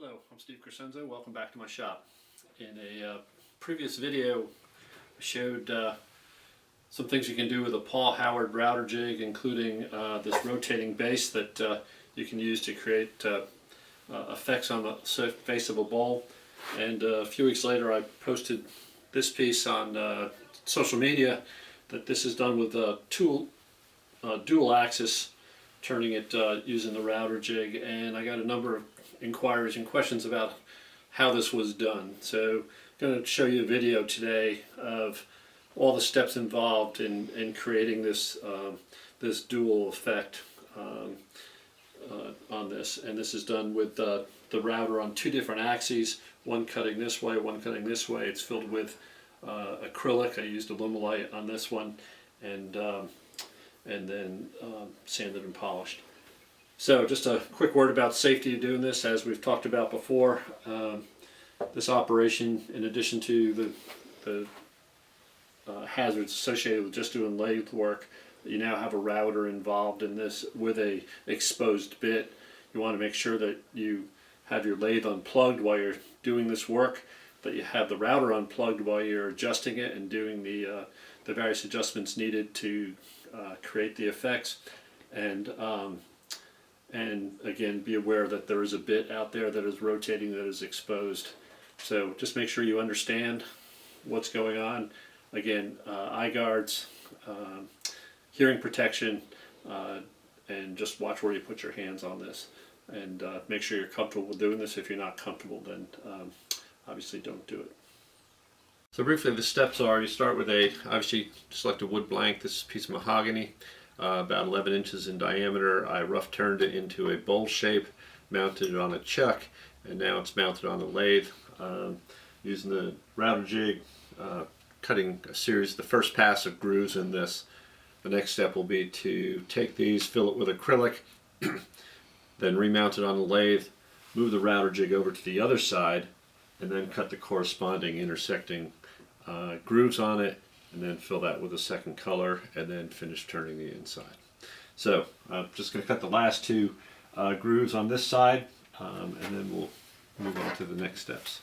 Hello, I'm Steve Crescenzo. Welcome back to my shop. In a previous video, I showed some things you can do with a Paul Howard Router Jig, including this rotating base that you can use to create effects on the face of a bowl. And a few weeks later I posted this piece on social media that this is done with a dual axis, turning it using the router jig, and I got a number of inquiries and questions about how this was done. So I'm going to show you a video today of all the steps involved in creating this this dual effect on this. And this is done with the router on two different axes, one cutting this way, one cutting this way. It's filled with acrylic. I used Alumilite on this one, and then sanded and polished. So just a quick word about safety of doing this. As we've talked about before, this operation, in addition to the hazards associated with just doing lathe work, you now have a router involved in this with a exposed bit. You want to make sure that you have your lathe unplugged while you're doing this work, that you have the router unplugged while you're adjusting it and doing the various adjustments needed to create the effects. And again, be aware that there is a bit out there that is rotating, that is exposed. So just make sure you understand what's going on. Again, eye guards, hearing protection, and just watch where you put your hands on this. And make sure you're comfortable with doing this. If you're not comfortable, then obviously don't do it. So briefly, the steps are: you start with obviously select a wood blank. This is a piece of mahogany, about 11 inches in diameter. I rough turned it into a bowl shape, mounted it on a chuck, and now it's mounted on a lathe. Using the router jig, cutting a series, the first pass of grooves in this. The next step will be to take these, fill it with acrylic, then remount it on the lathe, move the router jig over to the other side, and then cut the corresponding intersecting grooves on it, and then fill that with a second color, and then finish turning the inside. So I'm just going to cut the last two grooves on this side, and then we'll move on to the next steps.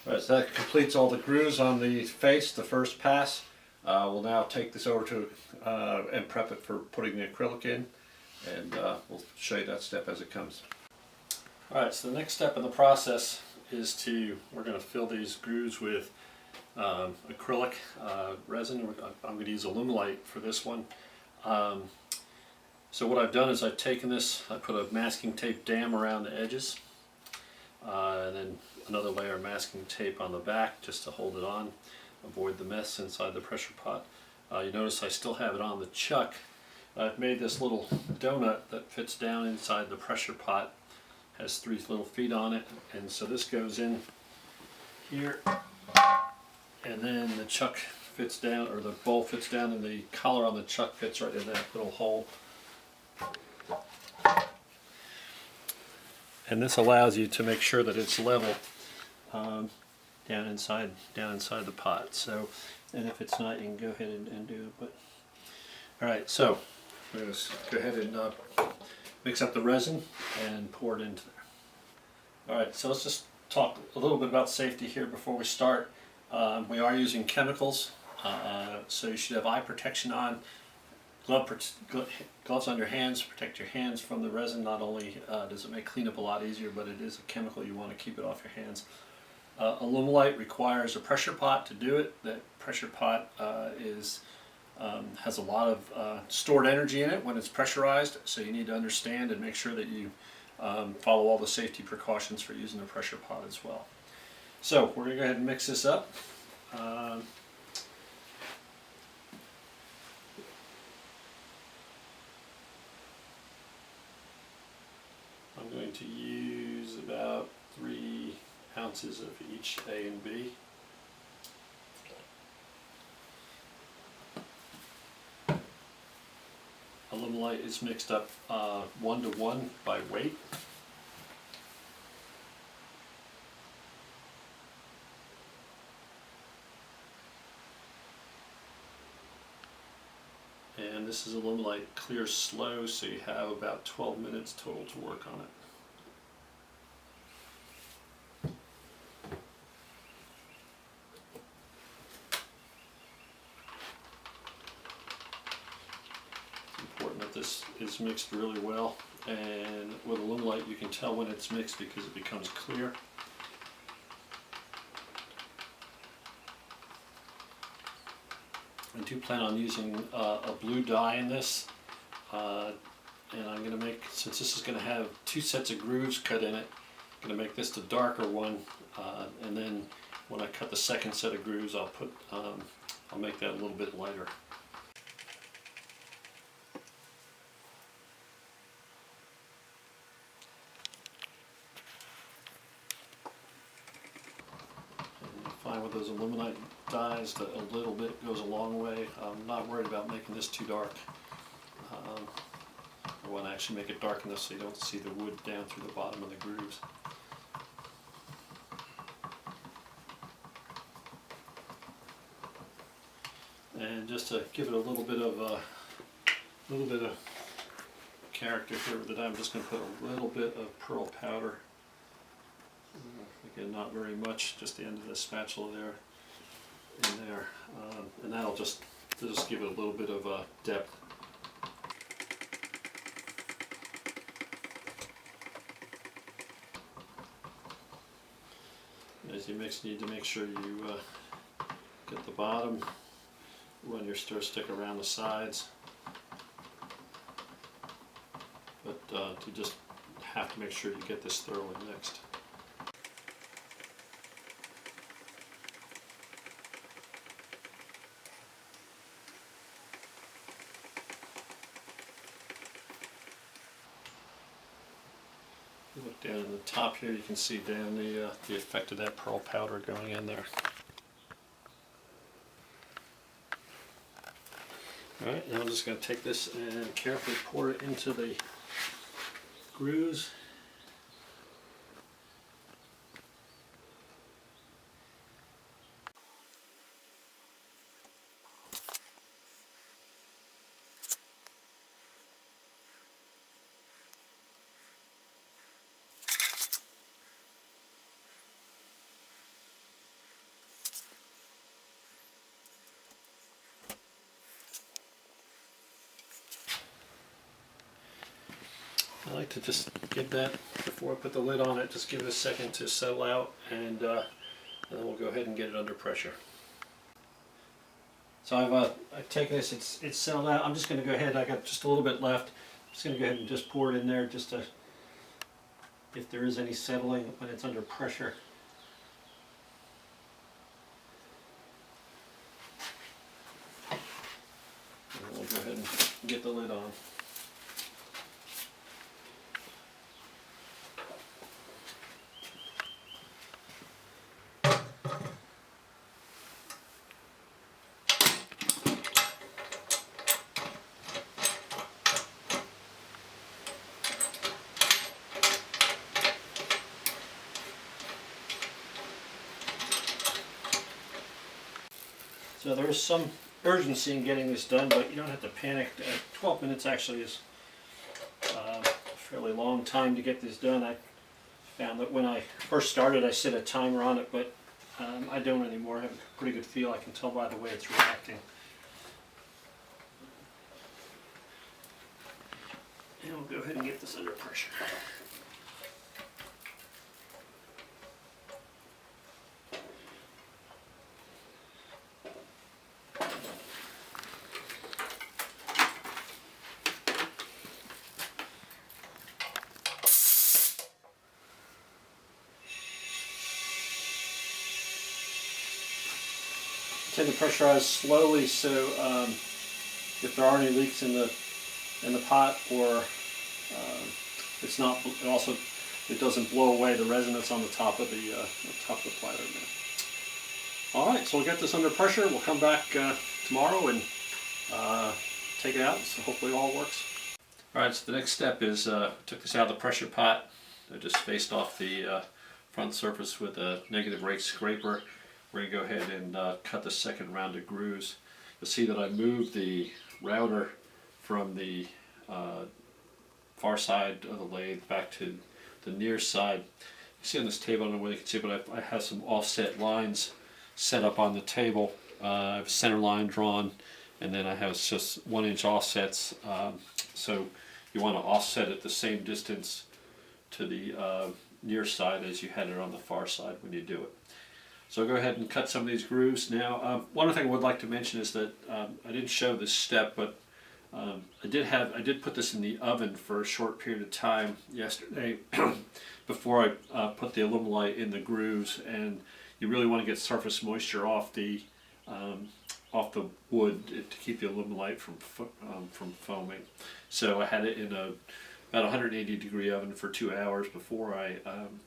Alright, so that completes all the grooves on the face, the first pass. We'll now take this over to and prep it for putting the acrylic in, and we'll show you that step as it comes. Alright, so the next step in the process is we're going to fill these grooves with acrylic resin. I'm going to use Alumilite for this one. So what I've done is I've taken this, I put a masking tape dam around the edges, and then another layer of masking tape on the back just to hold it on, avoid the mess inside the pressure pot. You notice I still have it on the chuck. I've made this little donut that fits down inside the pressure pot, has 3 little feet on it, and so this goes in here, and then the chuck fits down, or the bowl fits down, and the collar on the chuck fits right in that little hole. And this allows you to make sure that it's level down inside the pot. So, and if it's not, you can go ahead and do it. But all right, so we're going to go ahead and mix up the resin and pour it into there. All right, so let's just talk a little bit about safety here before we start. We are using chemicals, so you should have eye protection on. Gloves on your hands, protect your hands from the resin. Not only does it make cleanup a lot easier, but it is a chemical. You want to keep it off your hands. Alumilite requires a pressure pot to do it. That pressure pot has a lot of stored energy in it when it's pressurized, so you need to understand and make sure that you follow all the safety precautions for using a pressure pot as well. So we're going to go ahead and mix this up. I'm going to use about 3 ounces of each A and B. Illuminate is mixed up 1-to-1 by weight. And this is Illuminate clear slow, so you have about 12 minutes total to work on it. It's important that this is mixed really well, and with Illuminate you can tell when it's mixed because it becomes clear. I do plan on using a blue dye in this, and I'm going to make, since this is going to have 2 sets of grooves cut in it, I'm going to make this the darker one, and then when I cut the second set of grooves I'll make that a little bit lighter. Find with those Illuminate dyes that a little bit goes a long way. I'm not worried about making this too dark. I want to actually make it dark enough so you don't see the wood down through the bottom of the grooves. And just to give it a little bit of character here with the dye, I'm just going to put a little bit of pearl powder. Again, not very much, just the end of the spatula there, in there, and that'll just give it a little bit of depth. As you mix, you need to make sure you get the bottom, run your stir stick around the sides, but you just have to make sure you get this thoroughly mixed. Look down in the top here, you can see down the effect of that pearl powder going in there. Alright, now I'm just going to take this and carefully pour it into the grooves. I like to just give that, before I put the lid on it, just give it a second to settle out, and then we'll go ahead and get it under pressure. So I've taken this, it's settled out. I'm just going to go ahead, I got just a little bit left. I'm just going to go ahead and just pour it in there, just to, if there is any settling when it's under pressure. And we'll go ahead and get the lid on. So there is some urgency in getting this done, but you don't have to panic. 12 minutes actually is a fairly long time to get this done. I found that when I first started I set a timer on it, but I don't anymore. I have a pretty good feel. I can tell by the way it's reacting. And we'll go ahead and get this under pressure. tend to pressurize slowly, so if there are any leaks in the pot, or it's not, it doesn't blow away the resin that's on the top of the platter there. All right, so we'll get this under pressure. We'll come back tomorrow and take it out, so hopefully it all works. All right, so the next step is took this out of the pressure pot. I just spaced off the front surface with a negative rake scraper. We're going to go ahead and cut the second round of grooves. You'll see that I moved the router from the far side of the lathe back to the near side. You see on this table, I don't know whether you can see, but I have some offset lines set up on the table. I have a center line drawn, and then I have just 1-inch offsets. So you want to offset it the same distance to the near side as you had it on the far side when you do it. So I'll go ahead and cut some of these grooves now. One other thing I would like to mention is that I didn't show this step, but I did put this in the oven for a short period of time yesterday before I put the Alumilite in the grooves, and you really want to get surface moisture off the wood to keep the Alumilite from foaming. So I had it in about 180-degree oven for 2 hours before I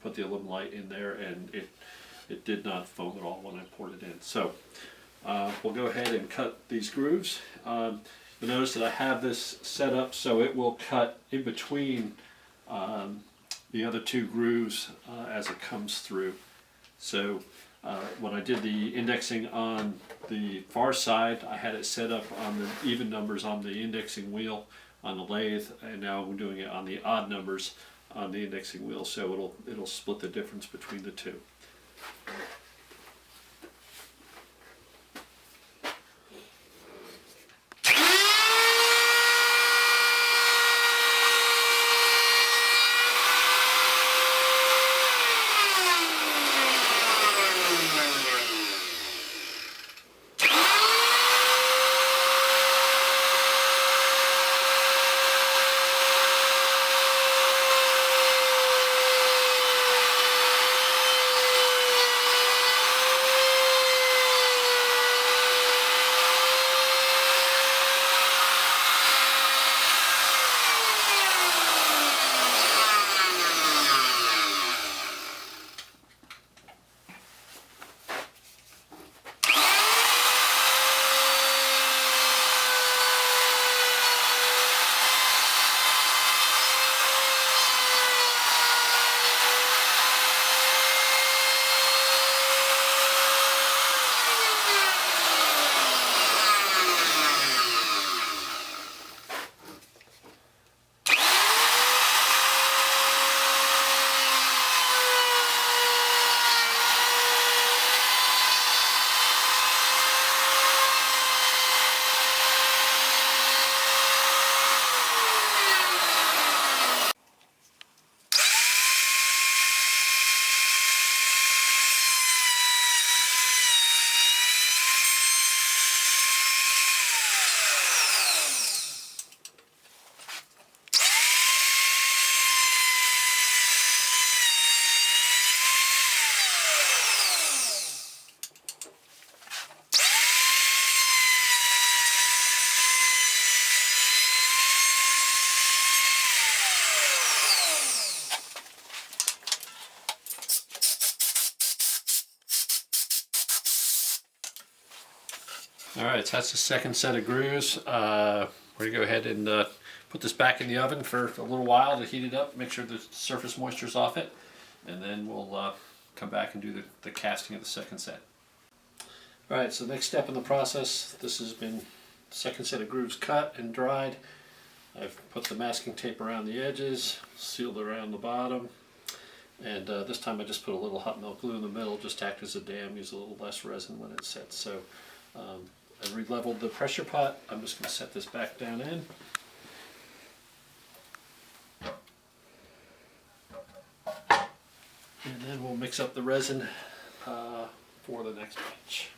put the Alumilite in there, and it did not foam at all when I poured it in. So we'll go ahead and cut these grooves. You'll notice that I have this set up so it will cut in between the other two grooves as it comes through. So when I did the indexing on the far side, I had it set up on the even numbers on the indexing wheel on the lathe, and now I'm doing it on the odd numbers on the indexing wheel, so it'll split the difference between the two. Alright, so that's the second set of grooves. We're going to go ahead and put this back in the oven for a little while to heat it up, make sure the surface moisture's off it, and then we'll come back and do the casting of the second set. Alright, so the next step in the process, this has been the second set of grooves cut and dried. I've put the masking tape around the edges, sealed around the bottom, and this time I just put a little hot melt glue in the middle, just to act as a dam, use a little less resin when it sets. So I re-leveled the pressure pot. I'm just going to set this back down in. And then we'll mix up the resin for the next batch.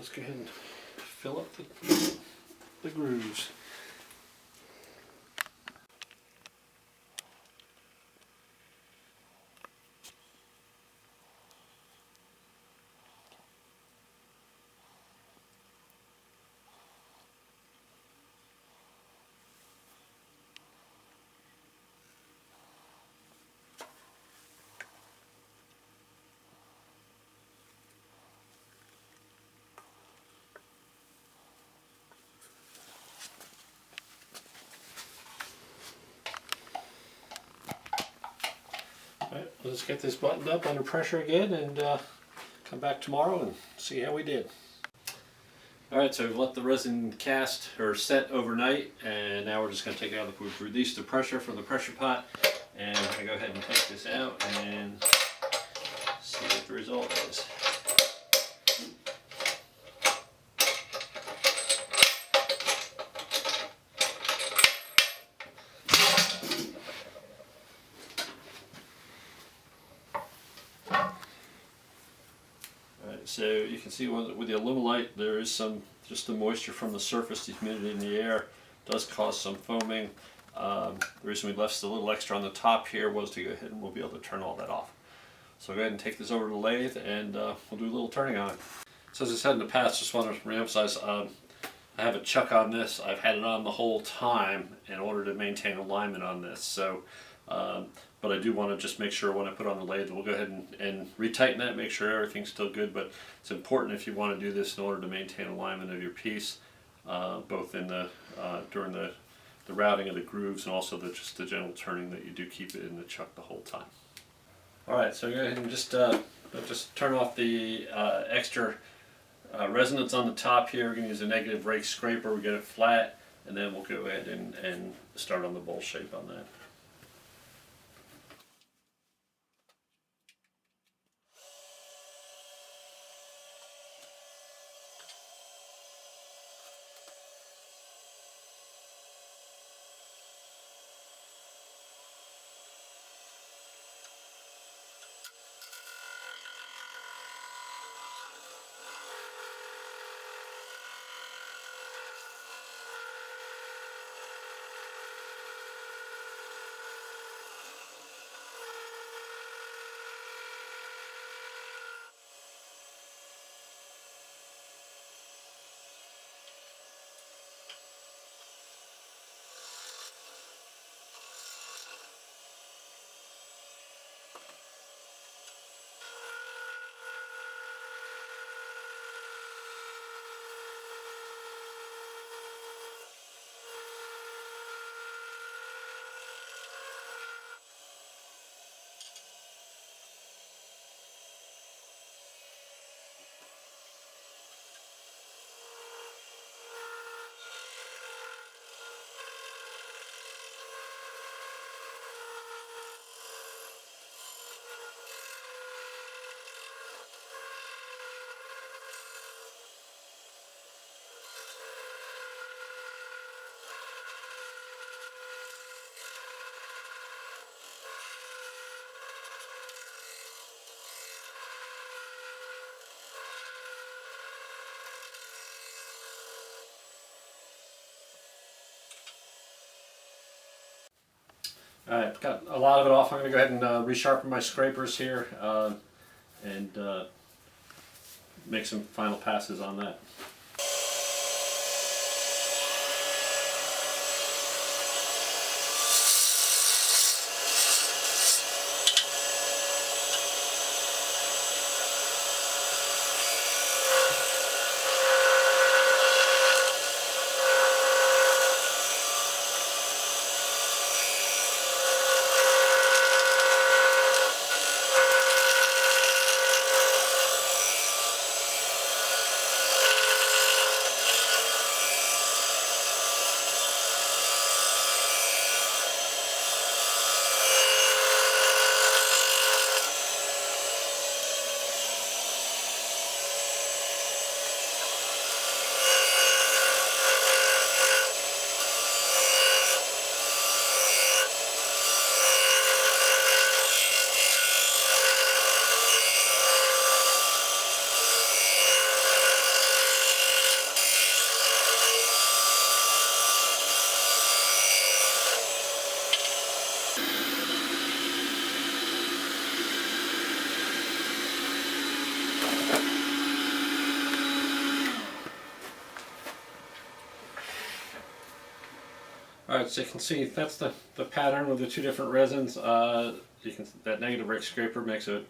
let's go ahead and fill up the grooves. Alright, let's get this buttoned up under pressure again and come back tomorrow and see how we did. Alright, so we've let the resin cast or set overnight, and now we're just going to take it out. We've released the pressure from the pressure pot, and I'm going to go ahead and take this out and see what the result is. So you can see with the Alumilite there is just the moisture from the surface, the humidity in the air does cause some foaming. The reason we left a little extra on the top here was to go ahead and we'll be able to turn all that off. So go ahead and take this over to the lathe and we'll do a little turning on it. So as I said in the past, just want to reemphasize, I have a chuck on this. I've had it on the whole time in order to maintain alignment on this. So, but I do want to just make sure when I put on the lathe, we'll go ahead and retighten that, make sure everything's still good. But it's important if you want to do this in order to maintain alignment of your piece, both in the during the routing of the grooves and also just the general turning, that you do keep it in the chuck the whole time. All right, so go ahead and just turn off the extra resin that's on the top here. We're going to use a negative rake scraper. We get it flat, and then we'll go ahead and start on the bowl shape on that. Alright, got a lot of it off. I'm going to go ahead and resharpen my scrapers here and make some final passes on that. Alright, so you can see that's the pattern with the two different resins. That negative rake scraper makes a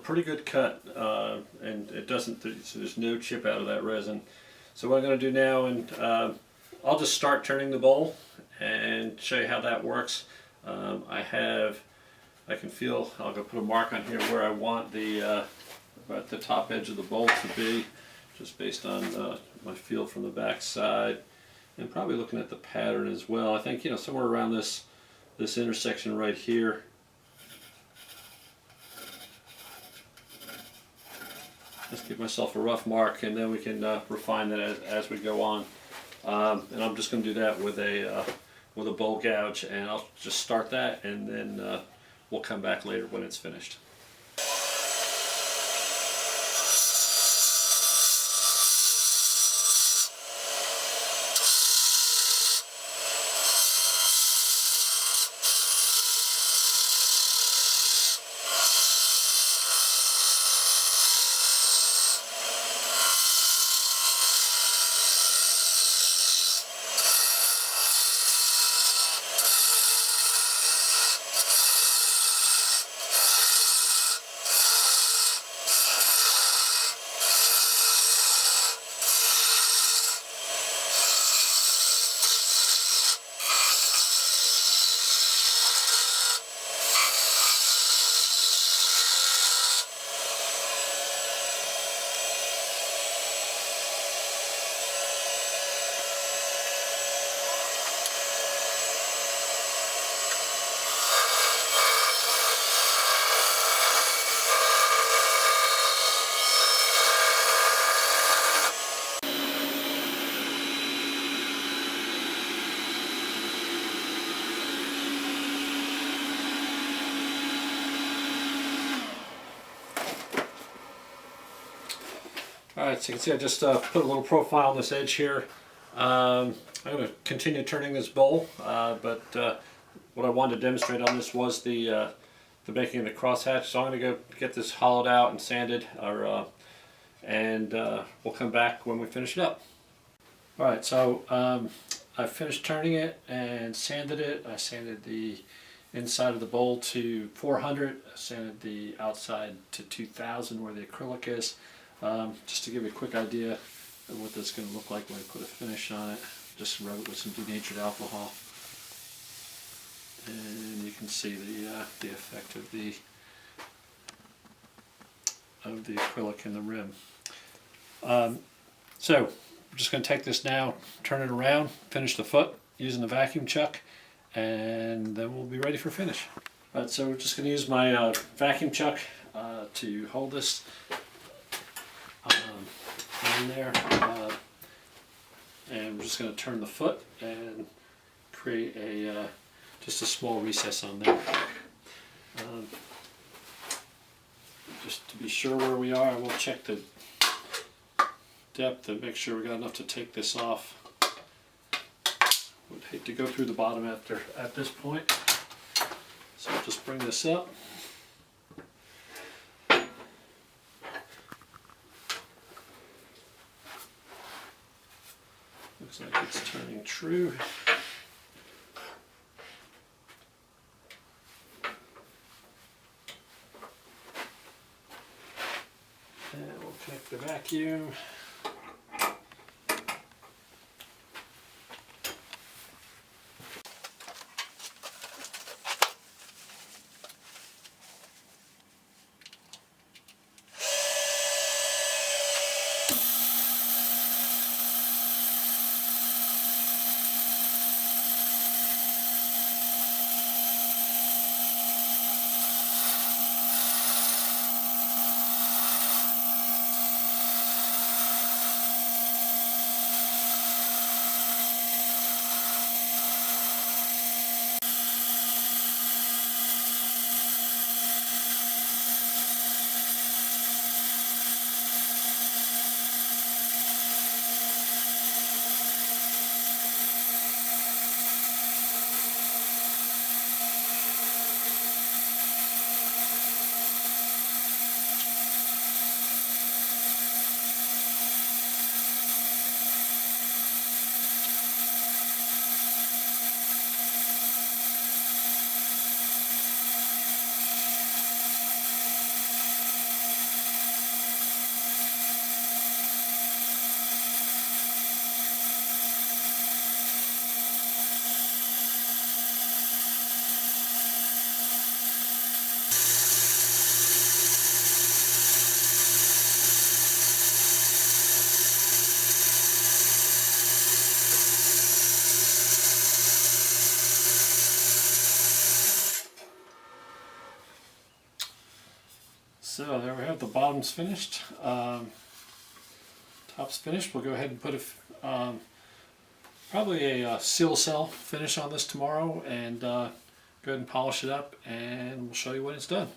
pretty good cut, and it doesn't, there's no chip out of that resin. So what I'm going to do now, and I'll just start turning the bowl and show you how that works. I can feel, I'll go put a mark on here where I want about the top edge of the bowl to be, just based on my feel from the back side, and probably looking at the pattern as well. I think, somewhere around this intersection right here. Just give myself a rough mark, and then we can refine that as we go on. And I'm just going to do that with a bowl gouge, and I'll just start that, and then we'll come back later when it's finished. Alright, so you can see I just put a little profile on this edge here. I'm going to continue turning this bowl, but what I wanted to demonstrate on this was the making of the crosshatch. So I'm going to go get this hollowed out and sanded, and we'll come back when we finish it up. Alright, so I finished turning it and sanded it. I sanded the inside of the bowl to 400, I sanded the outside to 2000 where the acrylic is. Just to give you a quick idea of what this is going to look like when I put a finish on it. Just rub it with some denatured alcohol, and you can see the effect of the acrylic in the rim. So I'm just going to take this now, turn it around, finish the foot using the vacuum chuck, and then we'll be ready for finish. Alright, so we're just going to use my vacuum chuck to hold this in there, and we're just going to turn the foot and create just a small recess on there. Just to be sure where we are, we'll check the depth and make sure we got enough to take this off. Would hate to go through the bottom at this point, so I'll just bring this up. Looks like it's turning true. And we'll connect the vacuum. So there we have the bottoms finished. Top's finished. We'll go ahead and put probably a seal cell finish on this tomorrow, and go ahead and polish it up, and we'll show you when it's done.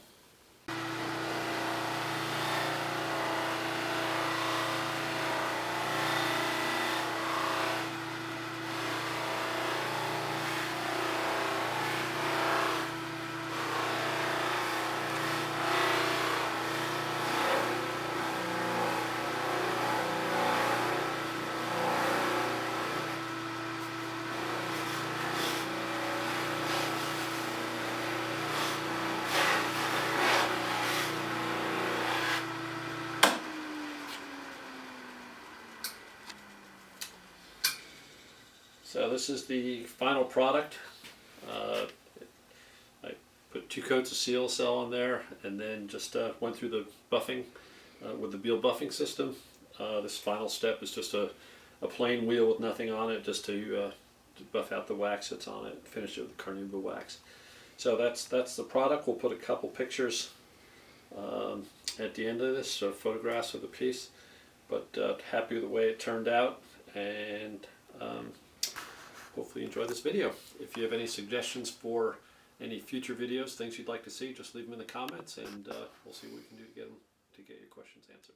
So this is the final product. I put 2 coats of seal cell on there, and then just went through the buffing with the Beal buffing system. This final step is just a plain wheel with nothing on it, just to buff out the wax that's on it, finish it with the carnauba wax. So that's the product. We'll put a couple pictures at the end of this, so photographs of the piece. But happy with the way it turned out, and hopefully you enjoyed this video. If you have any suggestions for any future videos, things you'd like to see, just leave them in the comments, and we'll see what we can do to get your questions answered.